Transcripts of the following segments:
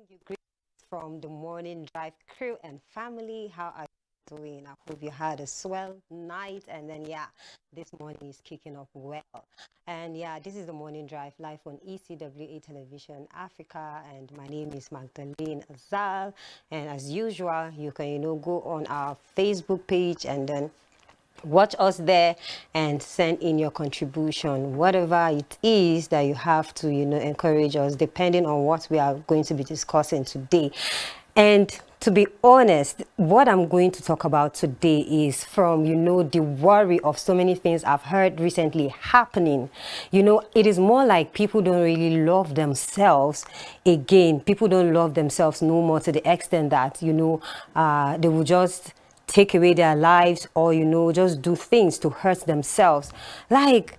bring you greetings from the Morning Drive crew and family. How are you doing? I hope you had a swell night. And then, this morning is kicking off well. And this is the Morning Drive live on ECWA Television Africa. And my name is Magdalene Azal. And as usual, you can, go on our Facebook page and then watch us there and send in your contribution, whatever it is that you have to encourage us, depending on what we are going to be discussing today. And to be honest, what I'm going to talk about today is from the worry of so many things I've heard recently happening. It is more like people don't really love themselves again. People don't love themselves no more, to the extent that they will just take away their lives, or just do things to hurt themselves. Like,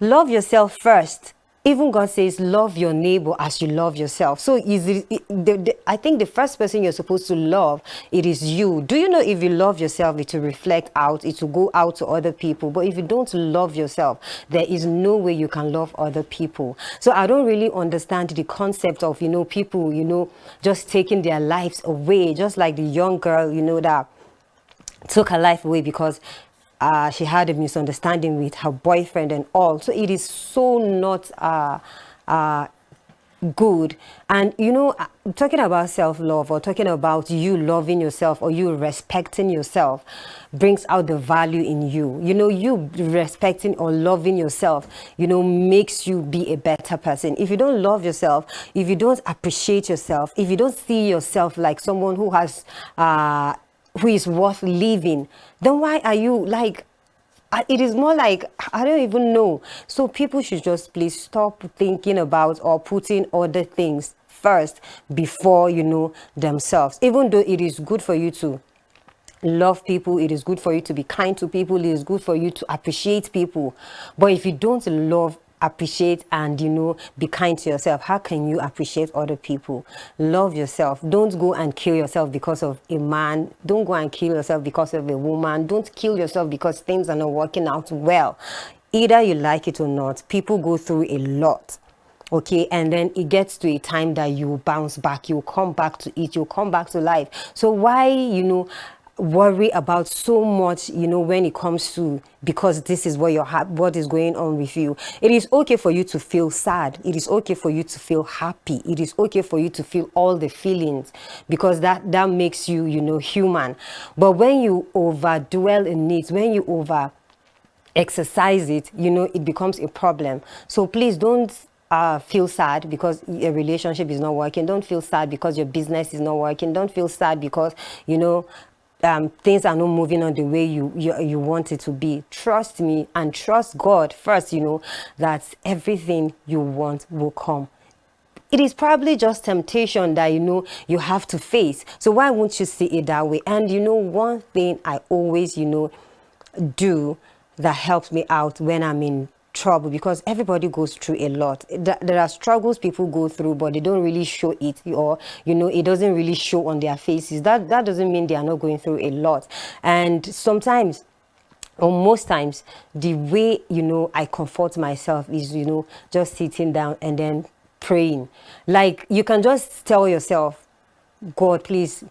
love yourself first. Even God says love your neighbor as you love yourself. So I think the first person you're supposed to love, it is you. Do you know, if you love yourself, it will reflect out, it will go out to other people. But if you don't love yourself, there is no way you can love other people. So I don't really understand the concept of people just taking their lives away, just like the young girl that took her life away because she had a misunderstanding with her boyfriend and all. So it is so not good. And talking about self-love, or talking about you loving yourself, or you respecting yourself, brings out the value in you. You respecting or loving yourself makes you be a better person. If you don't love yourself, if you don't appreciate yourself, if you don't see yourself like someone who has who is worth living, then why are you like, it is more like, I don't even know. So people should just please stop thinking about or putting other things first before themselves. Even though it is good for you to love people, it is good for you to be kind to people, it is good for you to appreciate people, but if you don't love, appreciate, and be kind to yourself, how can you appreciate other people? Love yourself. Don't go and kill yourself because of a man. Don't go and kill yourself because of a woman. Don't kill yourself because things are not working out well. Either you like it or not, people go through a lot. Okay, and then it gets to a time that you bounce back, you come back to it, you come back to life. So why worry about so much when it comes to, because this is what is going on with you. It is okay for you to feel sad, it is okay for you to feel happy, it is okay for you to feel all the feelings, because that makes you human. But when you overdwell in it, when you over exercise it, it becomes a problem. So please don't feel sad because a relationship is not working. Don't feel sad because your business is not working. Don't feel sad because things are not moving on the way you want it to be. Trust me and trust God first, that everything you want will come. It is probably just temptation that you have to face. So why won't you see it that way? And one thing I always do that helps me out when I'm in trouble, because everybody goes through a lot. There are struggles people go through, but they don't really show it, or it doesn't really show on their faces. That doesn't mean they are not going through a lot. And sometimes, or most times, the way I comfort myself is just sitting down and then praying. Like, you can just tell yourself, God, please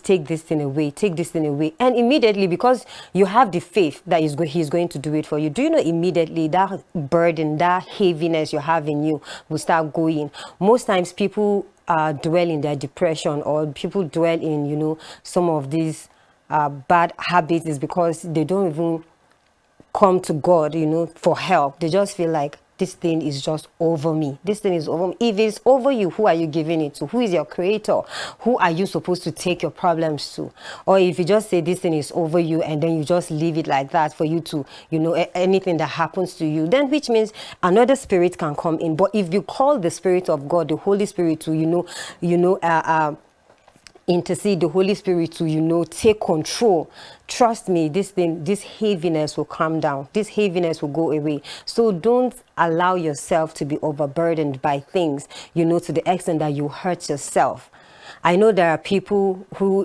take this thing away, take this thing away. And immediately, because you have the faith that he's going to do it for you, do you know, immediately that burden, that heaviness you have in you will start going. Most times people dwell in their depression, or people dwell in some of these bad habits, is because they don't even come to God for help. They just feel like, this thing is just over me. This thing is over me. If it's over you, who are you giving it to? Who is your creator? Who are you supposed to take your problems to? Or if you just say this thing is over you and then you just leave it like that for you to, anything that happens to you, then which means another spirit can come in. But if you call the Spirit of God, the Holy Spirit, to, intercede, the Holy Spirit to take control, trust me, this heaviness will calm down, this heaviness will go away. So don't allow yourself to be overburdened by things to the extent that you hurt yourself. I know there are people who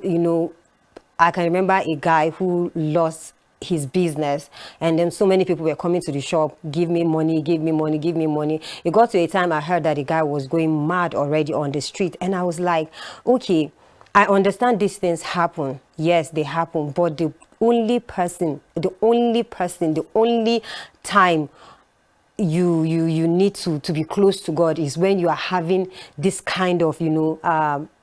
I can remember a guy who lost his business, and then so many people were coming to the shop, give me money, give me money, give me money. It got to a time I heard that the guy was going mad already on the street, and I was like, okay, I understand these things happen. Yes, they happen, but the only time you need to be close to God is when you are having this kind of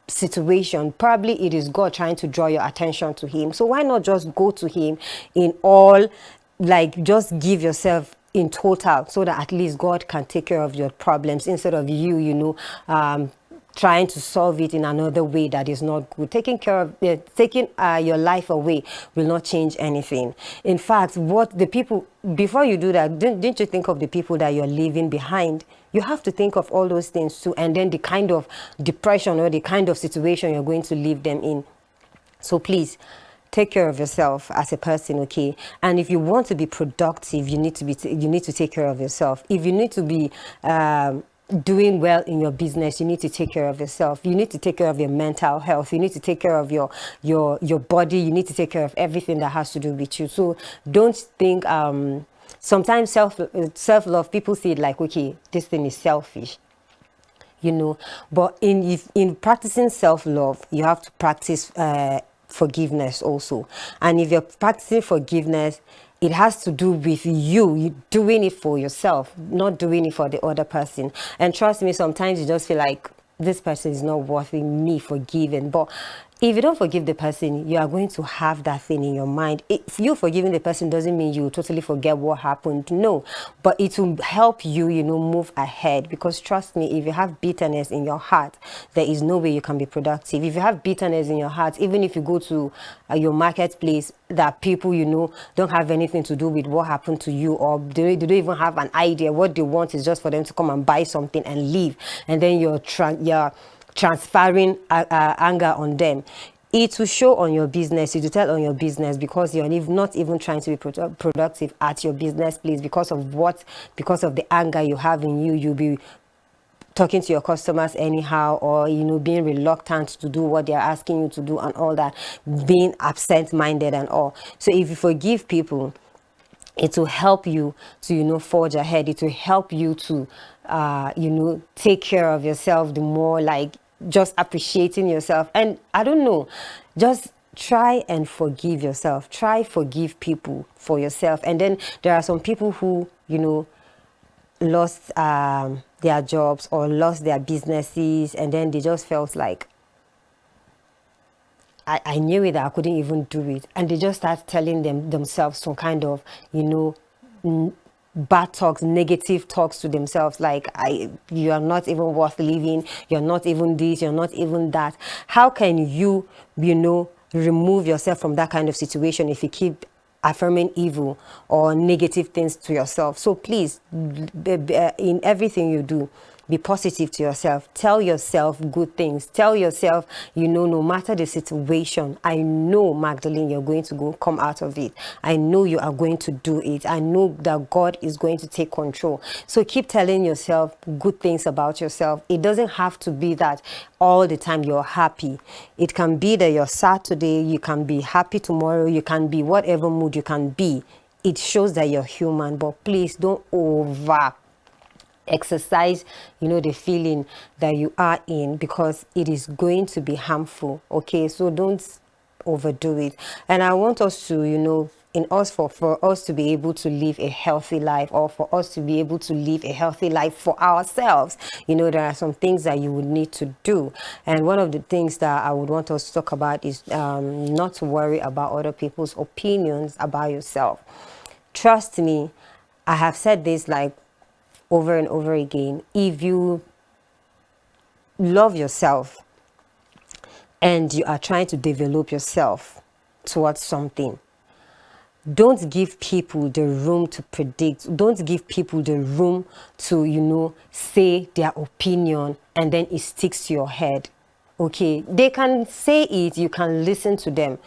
situation. Probably it is God trying to draw your attention to him. So why not just go to him in all, like just give yourself in total, so that at least God can take care of your problems instead of you trying to solve it in another way that is not good. Taking your life away will not change anything. In fact, what the people, before you do that, didn't you think of the people that you're leaving behind? You have to think of all those things too, and then the kind of depression or the kind of situation you're going to leave them in. So please, take care of yourself as a person, okay? And if you want to be productive, you need to take care of yourself. If you need to be doing well in your business, you need to take care of yourself. You need to take care of your mental health. You need to take care of your body. You need to take care of everything that has to do with you. So don't think sometimes self-love, people see it like, okay, this thing is selfish, but in practicing self-love, you have to practice forgiveness also. And if you're practicing forgiveness, it has to do with you doing it for yourself, not doing it for the other person. And trust me, sometimes you just feel like this person is not worthy me forgiving. But if you don't forgive the person, you are going to have that thing in your mind. If you forgiving the person doesn't mean you totally forget what happened. No, but it will help you, move ahead. Because trust me, if you have bitterness in your heart, there is no way you can be productive. If you have bitterness in your heart, even if you go to your marketplace, that people, don't have anything to do with what happened to you, or they don't even have an idea. What they want is just for them to come and buy something and leave. And then you're transferring anger on them. It will show on your business. It will tell on your business, because you're not even trying to be productive at your business place because of the anger you have in you. You'll be talking to your customers anyhow, or being reluctant to do what they're asking you to do and all that, being absent-minded and all. So if you forgive people, it will help you to forge ahead. It will help you to take care of yourself, the more, like just appreciating yourself. And I don't know, just try and forgive yourself. Try forgive people for yourself. And then there are some people who lost their jobs or lost their businesses, and then they just felt like, I knew it, that I couldn't even do it, and they just start telling themselves some kind of bad talks, negative talks to themselves, like, you are not even worth living, you're not even this, you're not even that. How can you remove yourself from that kind of situation if you keep affirming evil or negative things to yourself? So please, in everything you do, be positive to yourself. Tell yourself good things. Tell yourself, no matter the situation, I know, Magdalene, you're going to come out of it. I know you are going to do it. I know that God is going to take control. So keep telling yourself good things about yourself. It doesn't have to be that all the time you're happy. It can be that you're sad today, you can be happy tomorrow, you can be whatever mood you can be. It shows that you're human, but please don't exercise the feeling that you are in, because it is going to be harmful. Okay, so don't overdo it. And I want us to for us to be able to live a healthy life, or for us to be able to live a healthy life for ourselves, there are some things that you would need to do. And one of the things that I would want us to talk about is not to worry about other people's opinions about yourself. Trust me, I have said this like over and over again. If you love yourself and you are trying to develop yourself towards something, don't give people the room to predict. Don't give people the room to, say their opinion and then it sticks to your head. Okay, they can say it, you can listen to them,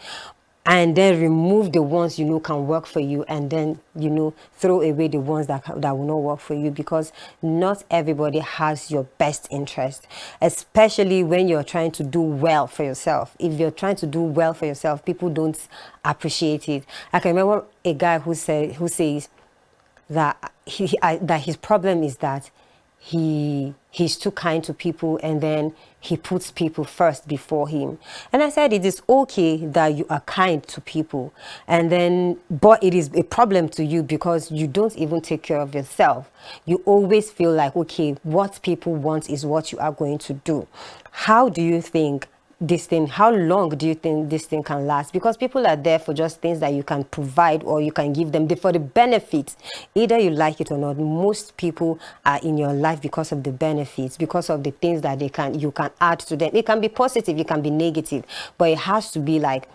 and then remove the ones you know can work for you, and then throw away the ones that will not work for you, because not everybody has your best interest, especially when you're trying to do well for yourself. If you're trying to do well for yourself, people don't appreciate it. I can remember a guy who says that that his problem is that he's too kind to people, and then he puts people first before him. And I said, it is okay that you are kind to people, and then but it is a problem to you because you don't even take care of yourself. You always feel like, okay, what people want is what you are going to do. How do you think how long do you think this thing can last? Because people are there for just things that you can provide or you can give them for the benefits, either you like it or not. Most people are in your life because of the benefits, because of the things that you can add to them. It can be positive, it can be negative, but it has to be like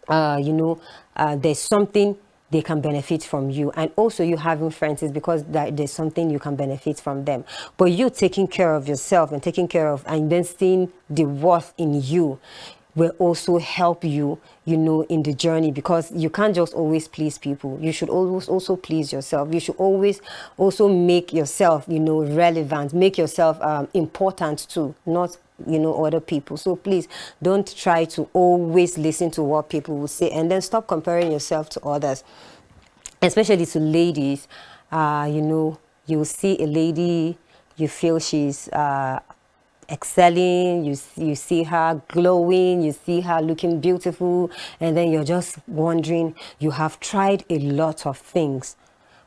there's something they can benefit from you. And also you having friends is because there's something you can benefit from them. But you taking care of yourself and then seeing the worth in you will also help you, in the journey, because you can't just always please people. You should always also please yourself. You should always also make yourself, relevant, make yourself important too, not other people. So please don't try to always listen to what people will say, and then stop comparing yourself to others, especially to ladies. You'll see a lady, you feel she's excelling, you see her glowing, you see her looking beautiful, and then you're just wondering, you have tried a lot of things,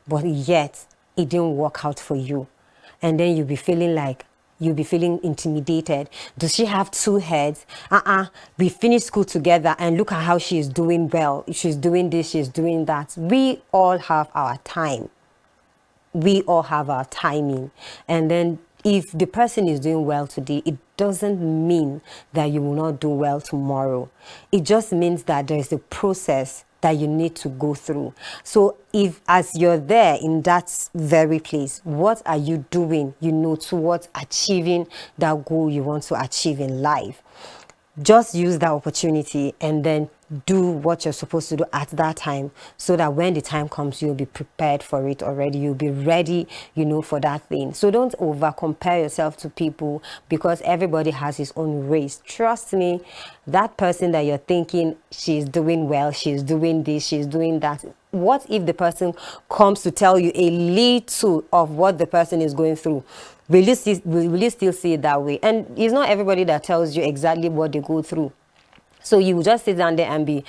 but yet it didn't work out for you. And then you'll be feeling intimidated. Does she have two heads? We finished school together and look at how she is doing well. She's doing this, she's doing that. We all have our time. We all have our timing. And then if the person is doing well today, it doesn't mean that you will not do well tomorrow. It just means that there is a process that you need to go through. So if as you're there in that very place, what are you doing, towards achieving that goal you want to achieve in life? Just use that opportunity and then do what you're supposed to do at that time, so that when the time comes, you'll be prepared for it already. You'll be ready, for that thing. So don't over compare yourself to people, because everybody has his own race. Trust me, that person that you're thinking she's doing well, she's doing this, she's doing that. What if the person comes to tell you a little of what the person is going through? Will you still see it that way? And it's not everybody that tells you exactly what they go through. So you will just sit down there and be,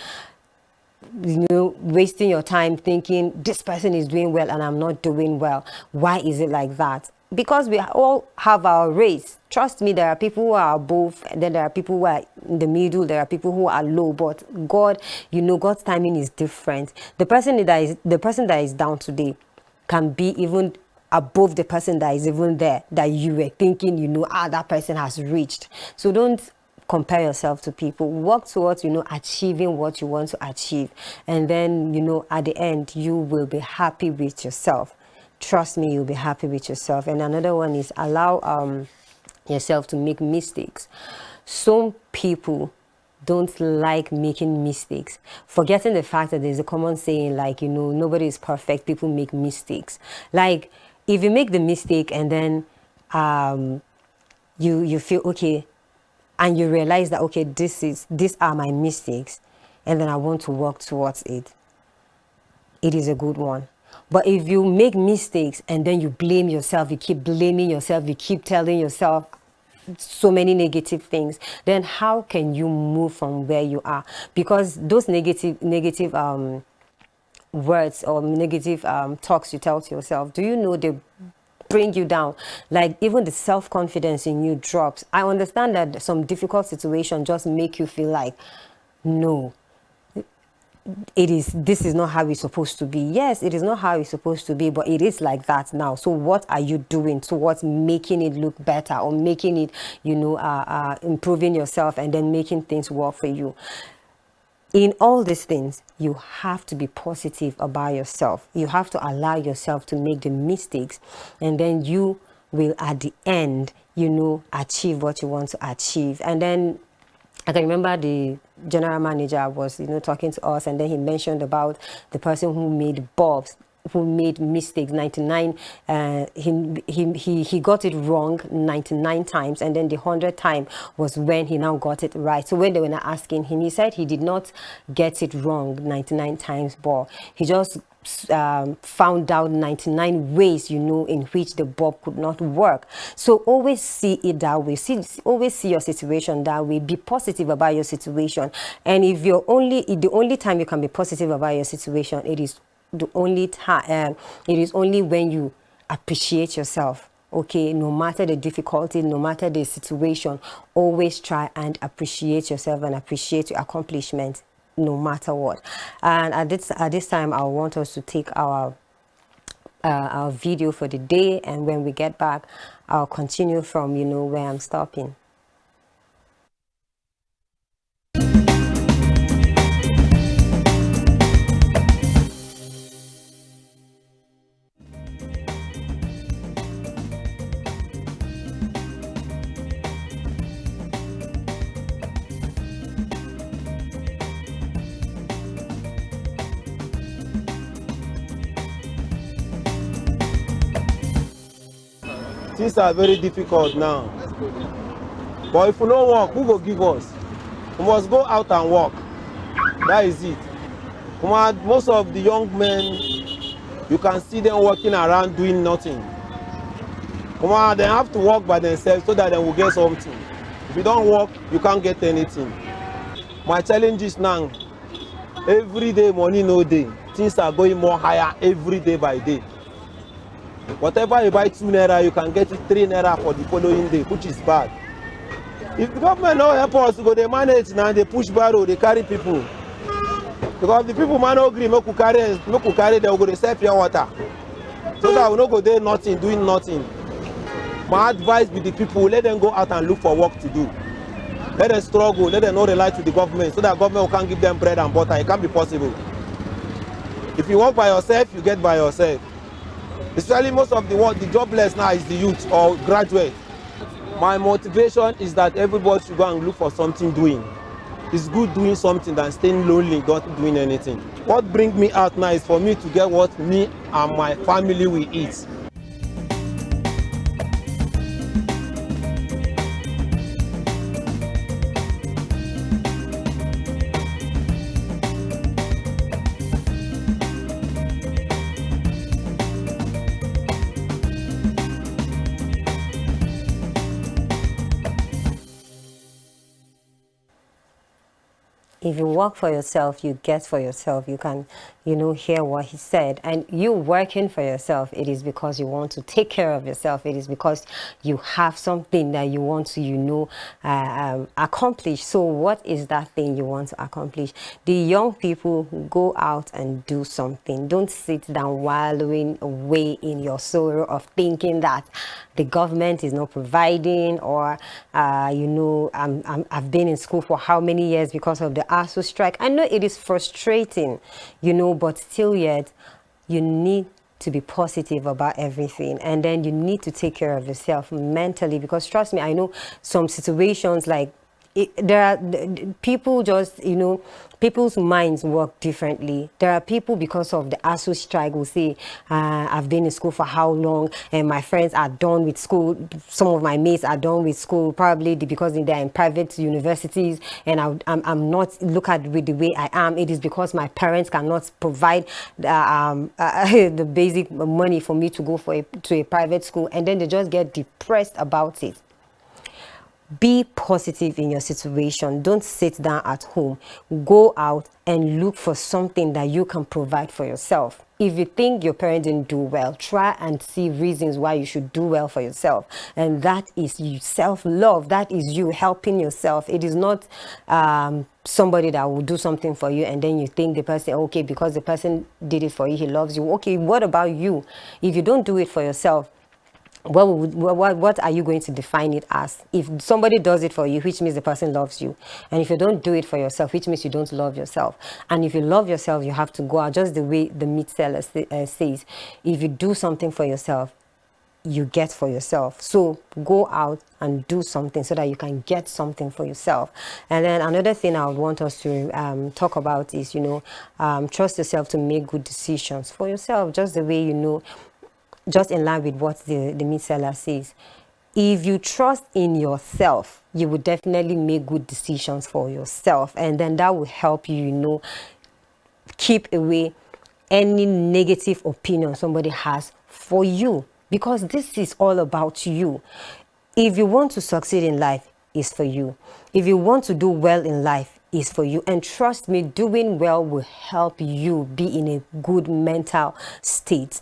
wasting your time thinking this person is doing well and I'm not doing well. Why is it like that? Because we all have our race. Trust me, there are people who are above, and then there are people who are in the middle, there are people who are low. But God, God's timing is different. The person that is down today can be even above the person that is even there, that you were thinking, that person has reached. So don't compare yourself to people. Work towards, achieving what you want to achieve. And then, at the end, you will be happy with yourself. Trust me, you'll be happy with yourself. And another one is allow yourself to make mistakes. Some people don't like making mistakes, forgetting the fact that there's a common saying like, nobody is perfect, people make mistakes. Like, if you make the mistake and then you feel okay, and you realize that, okay, these are my mistakes, and then I want to work towards it, it is a good one. But if you make mistakes and then you blame yourself, you keep blaming yourself, you keep telling yourself so many negative things, then how can you move from where you are? Because those negative words or negative talks you tell to yourself, do you know they bring you down? Like, even the self-confidence in you drops. I understand that some difficult situations just make you feel like, no, this is not how it's supposed to be. Yes, it is not how it's supposed to be, but it is like that now. So what are you doing towards making it look better, or making it, improving yourself and then making things work for you? In all these things, you have to be positive about yourself. You have to allow yourself to make the mistakes, and then you will, at the end, achieve what you want to achieve. And then I can remember the general manager was, talking to us, and then he mentioned about the person who made bulbs, who made mistakes 99. He got it wrong 99 times, and then the 100th time was when he now got it right. So when they were not asking him, he said he did not get it wrong 99 times, but he just found out 99 ways, in which the bulb could not work. So always see it that way. Always see your situation that way. Be positive about your situation. And if the only time you can be positive about your situation, it is the only time. It is only when you appreciate yourself. Okay, no matter the difficulty, no matter the situation, always try and appreciate yourself and appreciate your accomplishments, no matter what. And at this time, I want us to take our video for the day, and when we get back, I'll continue from where I'm stopping. Things are very difficult now. But if we don't work, who will give us? We must go out and work. That is it. Most of the young men, you can see them walking around doing nothing. They have to work by themselves so that they will get something. If you don't work, you can't get anything. My challenge is now, every day, money no day. Things are going more higher every day by day. Whatever you buy 2 naira, you can get it 3 naira for the following day, which is bad. If the government don't help us, they manage now, they push barrow, they carry people. Because the people man agree, make we carry, they will go to sell pure water. So that we no go there nothing, doing nothing. My advice with the people, let them go out and look for work to do. Let them struggle, let them not rely to the government, so that government can give them bread and butter. It can't be possible. If you work by yourself, you get by yourself. Especially most of the jobless now is the youth or graduate. My motivation is that everybody should go and look for something doing. It's good doing something than staying lonely, not doing anything. What brings me out now is for me to get what me and my family will eat. If you work for yourself, you get for yourself. You can, hear what he said. And you working for yourself, it is because you want to take care of yourself. It is because you have something that you want to, accomplish. So what is that thing you want to accomplish? The young people who go out and do something. Don't sit down wallowing away in your sorrow of thinking that the government is not providing, or I've been in school for how many years because of the ASU strike. I know it is frustrating, but still yet you need to be positive about everything, and then you need to take care of yourself mentally, because trust me, I know some situations like there are people just, people's minds work differently. There are people, because of the ASU strike, will say, I've been in school for how long, and my friends are done with school. Some of my mates are done with school, probably because they're in private universities, and I'm not look at with the way I am. It is because my parents cannot provide the basic money for me to go to a private school, and then they just get depressed about it. Be positive in your situation. Don't sit down at home. Go out and look for something that you can provide for yourself. If you think your parents didn't do well, try and see reasons why you should do well for yourself. And that is you self-love. That is you helping yourself. It is not somebody that will do something for you and then you think the person, okay, because the person did it for you, he loves you. Okay, what about you? If you don't do it for yourself, what are you going to define it as? If somebody does it for you, which means the person loves you. And if you don't do it for yourself, which means you don't love yourself. And if you love yourself, you have to go out just the way the meat seller says. If you do something for yourself, you get for yourself. So go out and do something so that you can get something for yourself. And then another thing I would want us to talk about is, trust yourself to make good decisions for yourself, just the way, just in line with what the meat seller says. If you trust in yourself, you will definitely make good decisions for yourself. And then that will help you, keep away any negative opinion somebody has for you, because this is all about you. If you want to succeed in life, it's for you. If you want to do well in life, it's for you. And trust me, doing well will help you be in a good mental state.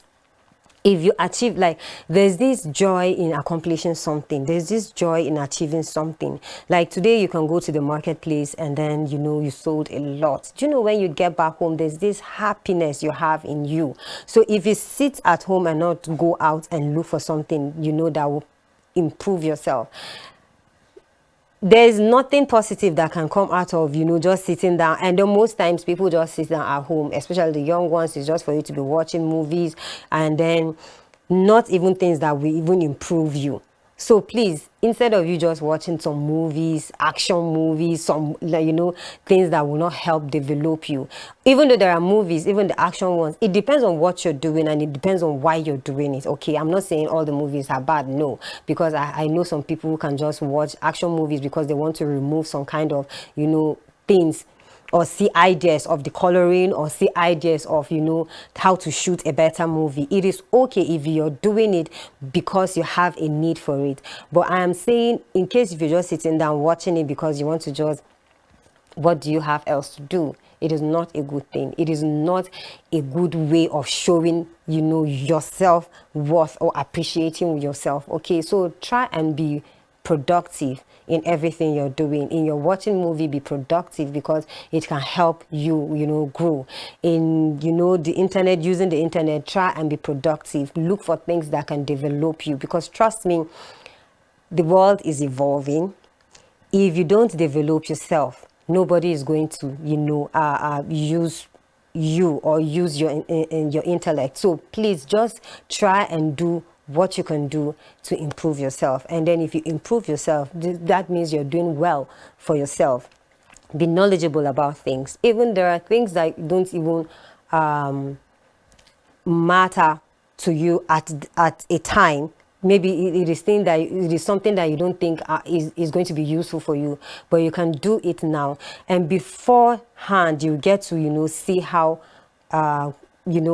If you achieve, like, there's this joy in accomplishing something, there's this joy in achieving something. Like today you can go to the marketplace and then you sold a lot. Do you know when you get back home, there's this happiness you have in you? So if you sit at home and not go out and look for something that will improve yourself, there's nothing positive that can come out of just sitting down. And then most times people just sit down at home, especially the young ones. It's just for you to be watching movies, and then not even things that will even improve you. So please, instead of you just watching some movies, action movies, some things that will not help develop you, even though there are movies, even the action ones, it depends on what you're doing and it depends on why you're doing it. Okay, I'm not saying all the movies are bad, no, because I know some people who can just watch action movies because they want to remove some kind of things, or see ideas of the coloring, or see ideas of how to shoot a better movie. It is okay if you're doing it because you have a need for it. But I am saying, in case if you're just sitting down watching it because you want to just, what do you have else to do? It is not a good thing. It is not a good way of showing yourself worth or appreciating yourself. Okay, so try and be productive in everything you're doing. In your watching movie, be productive, because it can help you grow. In the internet, using the internet, try and be productive. Look for things that can develop you, because trust me, the world is evolving. If you don't develop yourself, nobody is going to use you or use your intellect. So please just try and do what you can do to improve yourself. And then if you improve yourself, that means you're doing well for yourself. Be knowledgeable about things. Even there are things that don't even matter to you at a time. Maybe it is something that you don't think is going to be useful for you, but you can do it now. And beforehand, you get to see how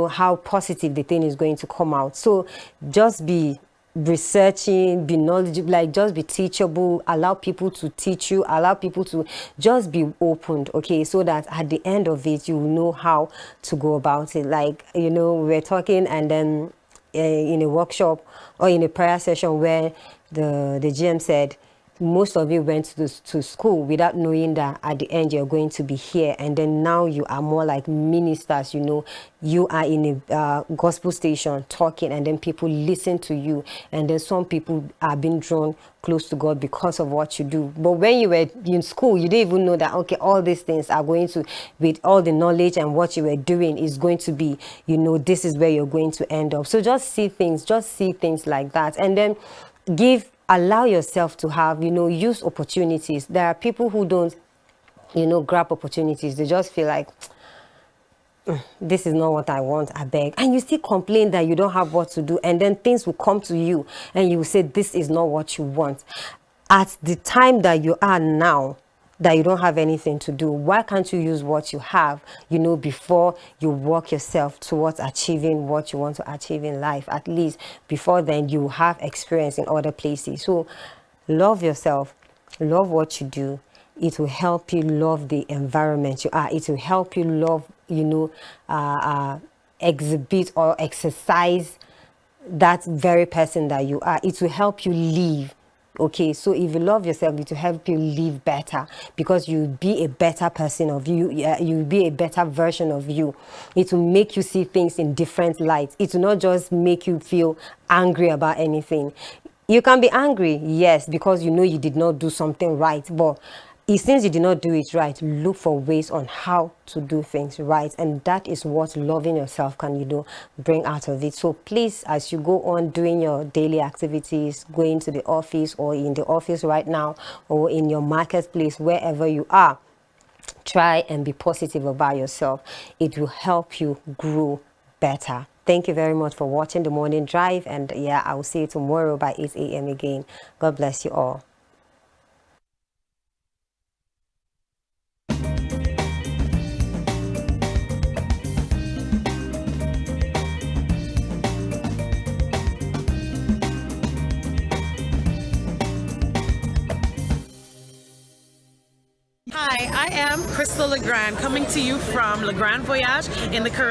how positive the thing is going to come out. So just be researching, be knowledgeable, like just be teachable, allow people to teach you, allow people to just be opened, okay, so that at the end of it, you will know how to go about it. Like, we're talking, and then in a workshop or in a prayer session where the GM said, most of you went to school without knowing that at the end you're going to be here, and then now you are more like ministers. You are in a gospel station talking, and then people listen to you, and then some people are being drawn close to God because of what you do. But when you were in school, you didn't even know that, okay, all these things are going to, with all the knowledge and what you were doing, is going to be, this is where you're going to end up. So just see things like that, and then allow yourself to have, use opportunities. There are people who don't, grab opportunities. They just feel like, this is not what I want, I beg. And you still complain that you don't have what to do. And then things will come to you and you will say, this is not what you want. At the time that you are now, that you don't have anything to do, why can't you use what you have, before you work yourself towards achieving what you want to achieve in life? At least before then, you have experience in other places. So love yourself, love what you do. It will help you love the environment you are. It will help you love, exhibit or exercise that very person that you are. It will help you live. Okay, so if you love yourself, it will help you live better, because you'll be a better person of you. You'll be a better version of you. It will make you see things in different lights. It will not just make you feel angry about anything. You can be angry, yes, because you did not do something right, but since you did not do it right, look for ways on how to do things right, and that is what loving yourself can, bring out of it. So please, as you go on doing your daily activities, going to the office or in the office right now or in your marketplace, wherever you are, try and be positive about yourself. It will help you grow better. Thank you very much for watching The Morning Drive, and yeah, I will see you tomorrow by 8 a.m. again. God bless you all. Hi, I am Crystal Legrand, coming to you from Le Grand Voyage in the Caribbean.